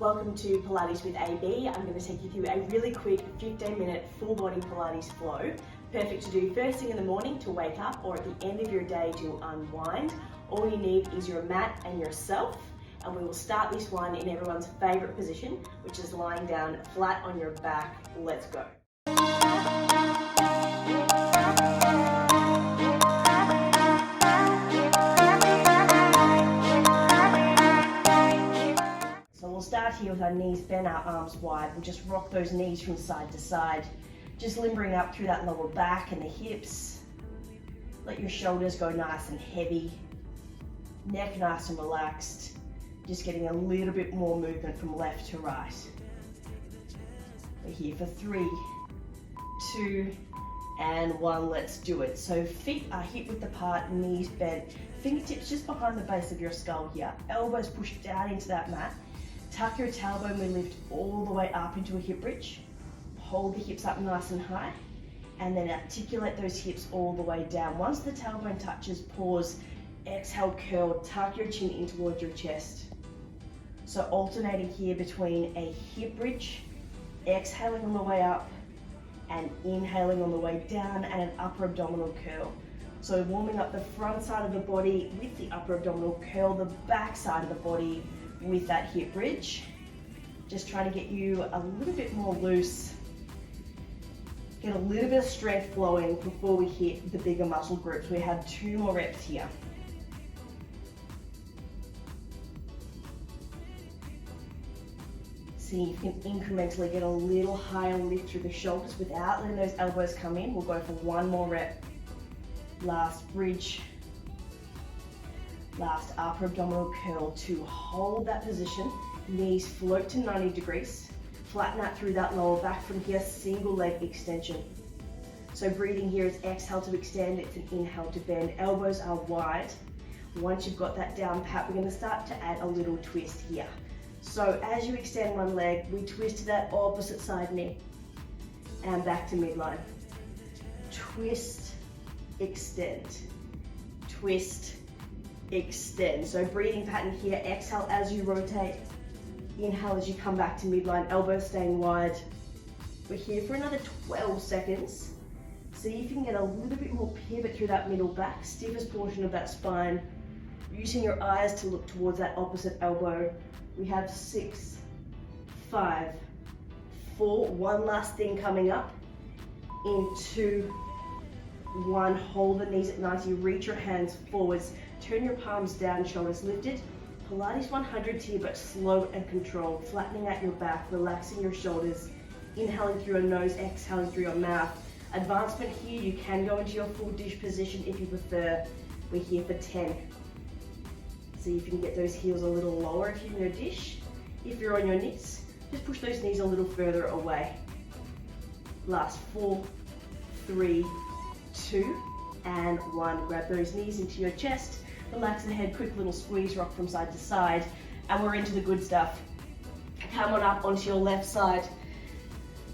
Welcome to Pilates with AB. I'm going to take you through a really quick 15-minute full body Pilates flow. Perfect to do first thing in the morning to wake up or at the end of your day to unwind. All you need is your mat and yourself, and we will start this one in everyone's favourite position, which is lying down flat on your back. Let's go. We'll start here with our knees bent, our arms wide. We'll just rock those knees from side to side, just limbering up through that lower back and the hips. Let your shoulders go nice and heavy, neck nice and relaxed, just getting a little bit more movement from left to right. We're here for 3, 2, and 1. Let's do it. So feet are hip width apart, knees bent, fingertips just behind the base of your skull here, elbows pushed down into that mat. Tuck your tailbone, we lift all the way up into a hip bridge. Hold the hips up nice and high, and then articulate those hips all the way down. Once the tailbone touches, pause, exhale, curl, tuck your chin in towards your chest. So alternating here between a hip bridge, exhaling on the way up, and inhaling on the way down, and an upper abdominal curl. So warming up the front side of the body with the upper abdominal curl, the back side of the body with that hip bridge. Just trying to get you a little bit more loose, get a little bit of strength flowing before we hit the bigger muscle groups. We have 2 more reps here. See if you can incrementally get a little higher lift through the shoulders without letting those elbows come in. We'll go for 1 more rep. Last bridge. Last upper abdominal curl to hold that position. Knees float to 90 degrees. Flatten out through that lower back. From here, single leg extension. So breathing here is exhale to extend, it's an inhale to bend. Elbows are wide. Once you've got that down pat, we're going to start to add a little twist here. So as you extend one leg, we twist to that opposite side knee and back to midline. Twist, extend, twist, extend. So breathing pattern here, exhale as you rotate, inhale as you come back to midline, elbows staying wide. We're here for another 12 seconds. See if you can get a little bit more pivot through that middle back, stiffest portion of that spine, using your eyes to look towards that opposite elbow. We have 6, 5, 4, one last thing coming up, in 2, 1, hold the knees at 90, reach your hands forwards, turn your palms down, shoulders lifted. Pilates 100 here, but slow and controlled, flattening out your back, relaxing your shoulders, inhaling through your nose, exhaling through your mouth. Advancement here, you can go into your full dish position if you prefer. We're here for 10. See if you can get those heels a little lower if you're in your dish. If you're on your knees, just push those knees a little further away. Last 4, 3, 2, and 1. Grab those knees into your chest, relax the head, quick little squeeze, rock from side to side, and we're into the good stuff. Come on up onto your left side.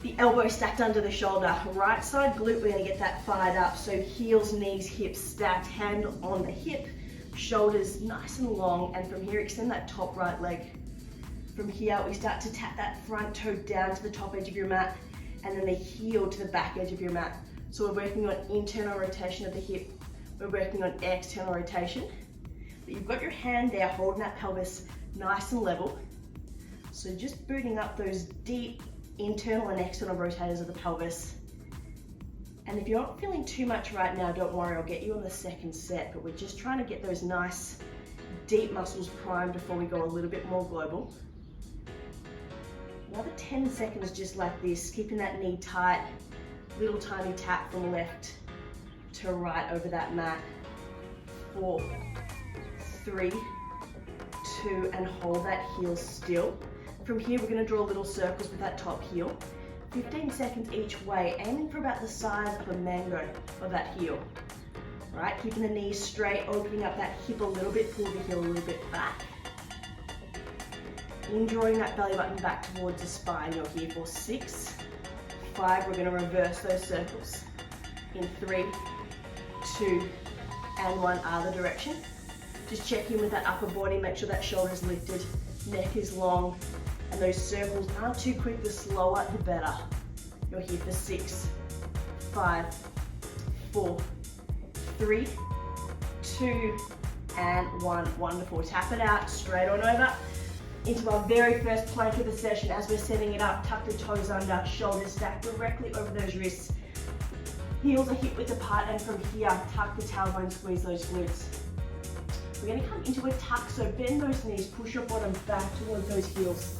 The elbow stacked under the shoulder. Right side glute, we're going to get that fired up. So heels, knees, hips stacked, hand on the hip, shoulders nice and long, and from here extend that top right leg. From here we start to tap that front toe down to the top edge of your mat, and then the heel to the back edge of your mat. So we're working on internal rotation of the hip, we're working on external rotation, but you've got your hand there holding that pelvis nice and level. So just booting up those deep internal and external rotators of the pelvis. And if you're not feeling too much right now, don't worry, I'll get you on the second set, but we're just trying to get those nice deep muscles primed before we go a little bit more global. Another 10 seconds just like this, keeping that knee tight, little tiny tap from left to right over that mat. 4, 3, 2, and hold that heel still. From here, we're going to draw little circles with that top heel. 15 seconds each way, aiming for about the size of a mango of that heel. Right, keeping the knees straight, opening up that hip a little bit, pull the heel a little bit back. In drawing that belly button back towards the spine, you're here for 6, 5, we're going to reverse those circles. In 3, 2, and 1, other direction. Just check in with that upper body, make sure that shoulder's lifted, neck is long, And those circles aren't too quick, the slower the better. You're here for 6, 5, 4, 3, 2, and 1. Wonderful. Tap it out, straight on over into our very first plank of the session. As we're setting it up, tuck the toes under, shoulders stacked directly over those wrists. Heels are hip width apart, and from here, tuck the tailbone, squeeze those glutes. We're going to come into a tuck, so bend those knees, push your bottom back towards those heels.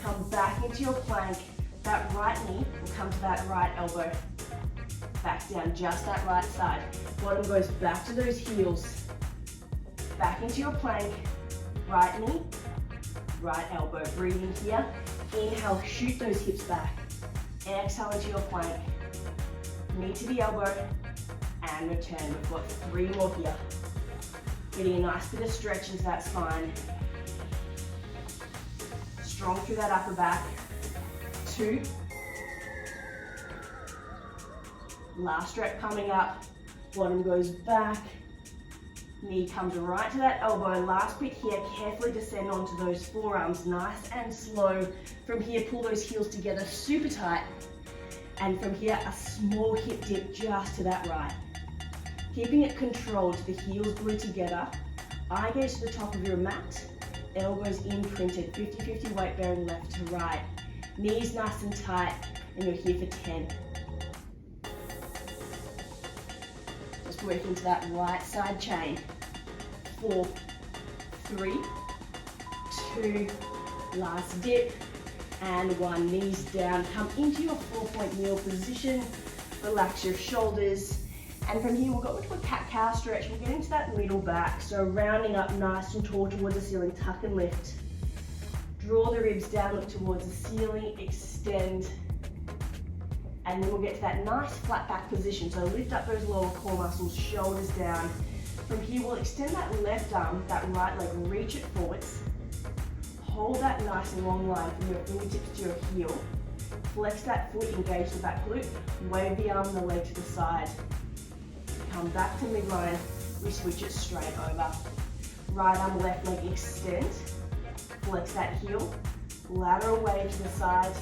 Come back into your plank. That right knee will come to that right elbow. Back down, just that right side. Bottom goes back to those heels. Back into your plank. Right knee, right elbow. Breathing here. Inhale, shoot those hips back. Exhale into your plank. Knee to the elbow. And return. We've got 3 more here. Getting a nice bit of stretch into that spine. Strong through that upper back. 2. Last stretch coming up. Bottom goes back. Knee comes right to that elbow. Last bit here. Carefully descend onto those forearms. Nice and slow. From here, pull those heels together super tight. And from here, a small hip dip just to that right. Keeping it controlled, the heels glue together. Eye gaze to the top of your mat. Elbows imprinted. 50-50 weight bearing left to right. Knees nice and tight. And you're here for 10. Just working to that right side chain. 4, 3, 2, last dip. And 1, knees down. Come into your 4-point kneel position. Relax your shoulders. And from here, we'll go into a cat-cow stretch. We'll get into that middle back. So rounding up nice and tall towards the ceiling, tuck and lift. Draw the ribs down, look towards the ceiling, extend. And then we'll get to that nice flat back position. So lift up those lower core muscles, shoulders down. From here, we'll extend that left arm, that right leg, reach it forwards. Hold that nice and long line from your fingertips to your heel. Flex that foot, engage the back glute. Wave the arm and the leg to the side. Come back to midline, we switch it straight over. Right arm, left leg, extend. Flex that heel, lateral wave to the side,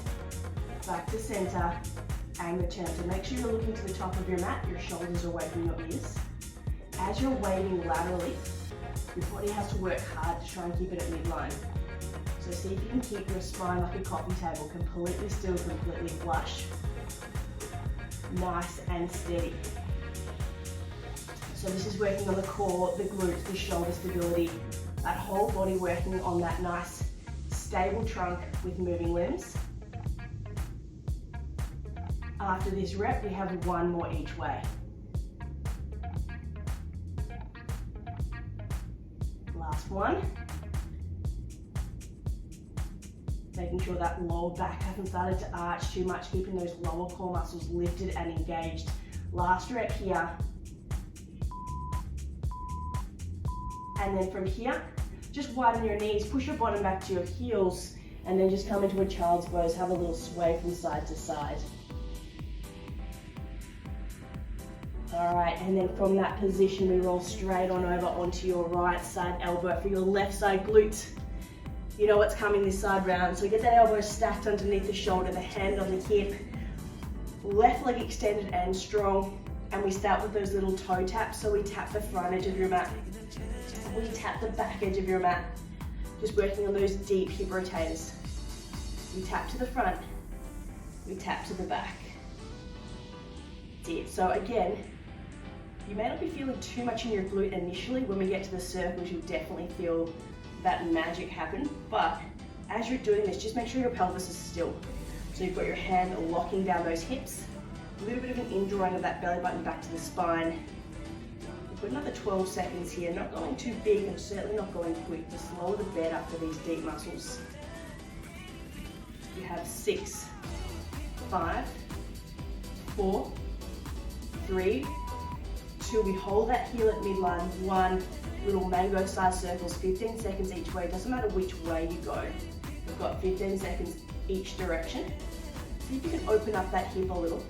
back to center, and return. So make sure you're looking to the top of your mat, your shoulders are away from your ears. As you're waving laterally, your body has to work hard to try and keep it at midline. So see if you can keep your spine like a coffee table, completely still, completely flush. Nice and steady. So this is working on the core, the glutes, the shoulder stability, that whole body working on that nice stable trunk with moving limbs. After this rep, we have 1 more each way. Last one. Making sure that lower back hasn't started to arch too much, keeping those lower core muscles lifted and engaged. Last rep here. And then from here, just widen your knees, push your bottom back to your heels, and then just come into a child's pose, have a little sway from side to side. All right, and then from that position, we roll straight on over onto your right side elbow for your left side glute. You know what's coming this side round, so get that elbow stacked underneath the shoulder, the hand on the hip, left leg extended and strong, and we start with those little toe taps, so we tap the front edge of your mat. We tap the back edge of your mat, just working on those deep hip rotators. We tap to the front, we tap to the back. That's it. So again, you may not be feeling too much in your glute initially. When we get to the circles, you'll definitely feel that magic happen. But as you're doing this, just make sure your pelvis is still. So you've got your hand locking down those hips, a little bit of an indrawing of that belly button back to the spine. Put another 12 seconds here, not going too big and certainly not going quick. The slower the better for these deep muscles. You have 6, 5, 4, 3, 2. We hold that heel at midline. 1, little mango size circles, 15 seconds each way. It doesn't matter which way you go. We've got 15 seconds each direction. See if you can open up that hip a little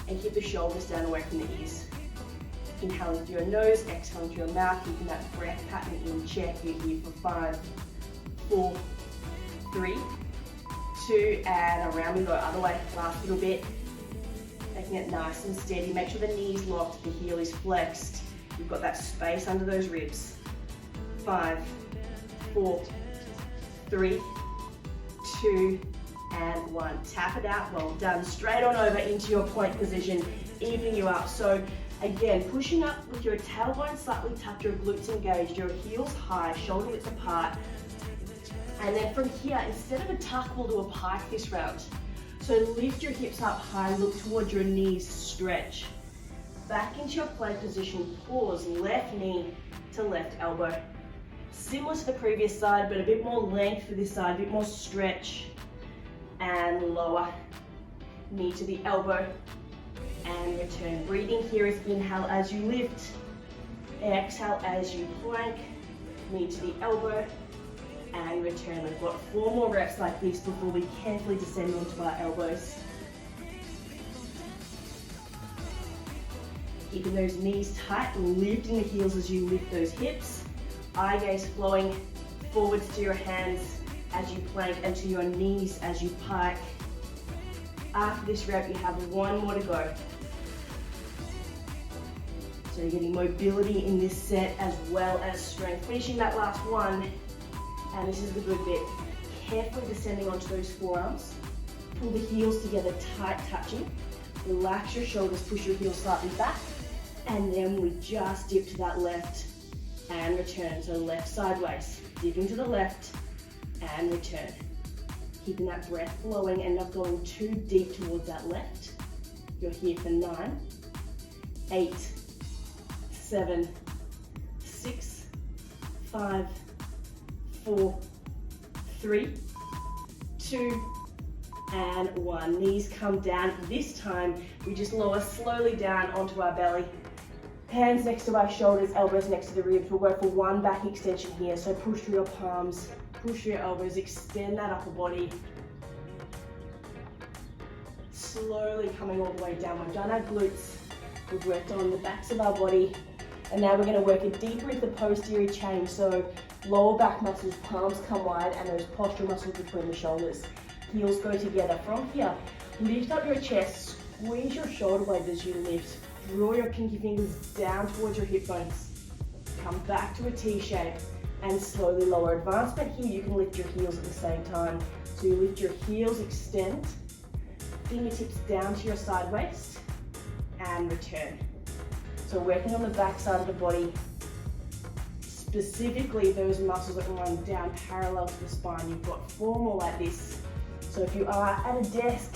and keep the shoulders down away from the ears. Inhaling through your nose, exhaling through your mouth, keeping that breath pattern in check. You're here for 5, 4, 3, 2, and around we go, other way, last little bit. Making it nice and steady. Make sure the knee's locked, the heel is flexed. You've got that space under those ribs. 5, 4, 3, 2, and 1. Tap it out, well done. Straight on over into your plank position, evening you up. So again, pushing up with your tailbone slightly tucked, your glutes engaged, your heels high, shoulder widths apart. And then from here, instead of a tuck, we'll do a pike this round. So lift your hips up high, look towards your knees, stretch. Back into your plank position, pause, left knee to left elbow. Similar to the previous side, but a bit more length for this side, a bit more stretch. And lower, knee to the elbow, and return. Breathing here is inhale as you lift, exhale as you plank, knee to the elbow, and return. We've got 4 more reps like this before we carefully descend onto our elbows. Keeping those knees tight, lifting the heels as you lift those hips. Eye gaze flowing forwards to your hands as you plank and to your knees as you pike. After this rep, you have 1 more to go. So you're getting mobility in this set as well as strength. Finishing that last one. And this is the good bit. Carefully descending onto those forearms. Pull the heels together, tight touching. Relax your shoulders, push your heels slightly back. And then we just dip to that left and return. So left sideways, dipping to the left and return. Keeping that breath flowing and not going too deep towards that left. You're here for 9, 8, 7, 6, 5, 4, 3, 2, and 1. Knees come down. This time, we just lower slowly down onto our belly. Hands next to our shoulders, elbows next to the ribs. We'll go for 1 back extension here. So push through your palms, push through your elbows, extend that upper body. Slowly coming all the way down. We've done our glutes. We've worked on the backs of our body. And now we're going to work it deeper into the posterior chain. So lower back muscles, palms come wide, and those postural muscles between the shoulders. Heels go together. From here, lift up your chest, squeeze your shoulder blades as you lift. Draw your pinky fingers down towards your hip bones. Come back to a T shape and slowly lower. Advancement here, you can lift your heels at the same time. So you lift your heels, extend, fingertips down to your side waist, and return. So working on the back side of the body, specifically those muscles that run down parallel to the spine. You've got 4 more like this. So if you are at a desk,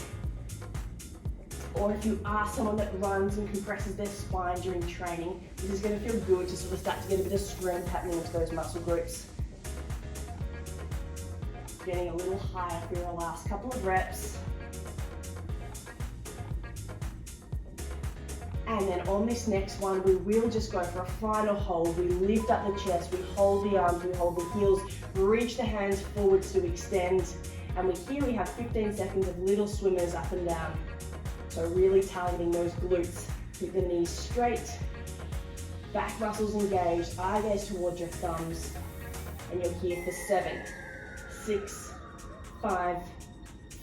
or if you are someone that runs and compresses their spine during training, this is going to feel good to sort of start to get a bit of strength happening into those muscle groups. Getting a little higher for your last couple of reps. And then on this next one, we will just go for a final hold. We lift up the chest, we hold the arms, we hold the heels, reach the hands forwards to extend. And here we have 15 seconds of little swimmers up and down. So really targeting those glutes. Keep the knees straight, back muscles engaged, eye gaze towards your thumbs. And you're here for 7, 6, 5,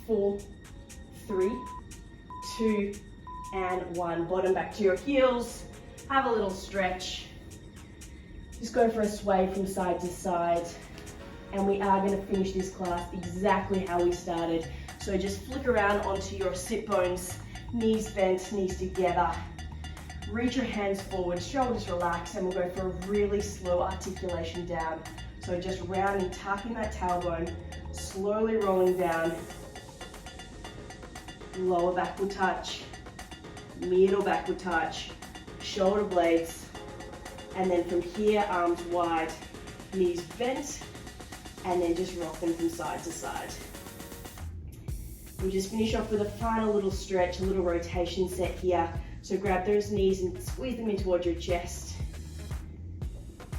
4, 3, 2, and 1. Bottom back to your heels. Have a little stretch. Just go for a sway from side to side. And we are going to finish this class exactly how we started. So just flick around onto your sit bones, knees bent, knees together. Reach your hands forward, shoulders relax, and we'll go for a really slow articulation down. So just rounding, tucking that tailbone, slowly rolling down. Lower back will touch, middle back will touch, shoulder blades, and then from here, arms wide, knees bent, and then just rock them from side to side. We just finish off with a final little stretch, a little rotation set here. So grab those knees and squeeze them in towards your chest.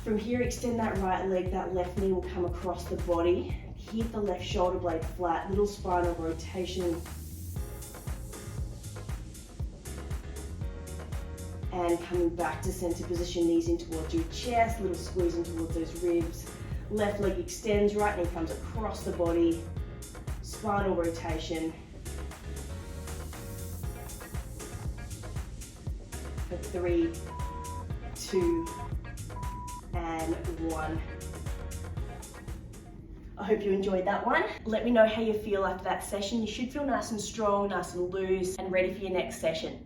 From here, extend that right leg, that left knee will come across the body. Keep the left shoulder blade flat, little spinal rotation. And coming back to center position, knees in towards your chest, little squeeze in towards those ribs. Left leg extends, right knee comes across the body. spinal rotation. For 3, 2, and 1. I hope you enjoyed that one. Let me know how you feel after that session. You should feel nice and strong, nice and loose, and ready for your next session.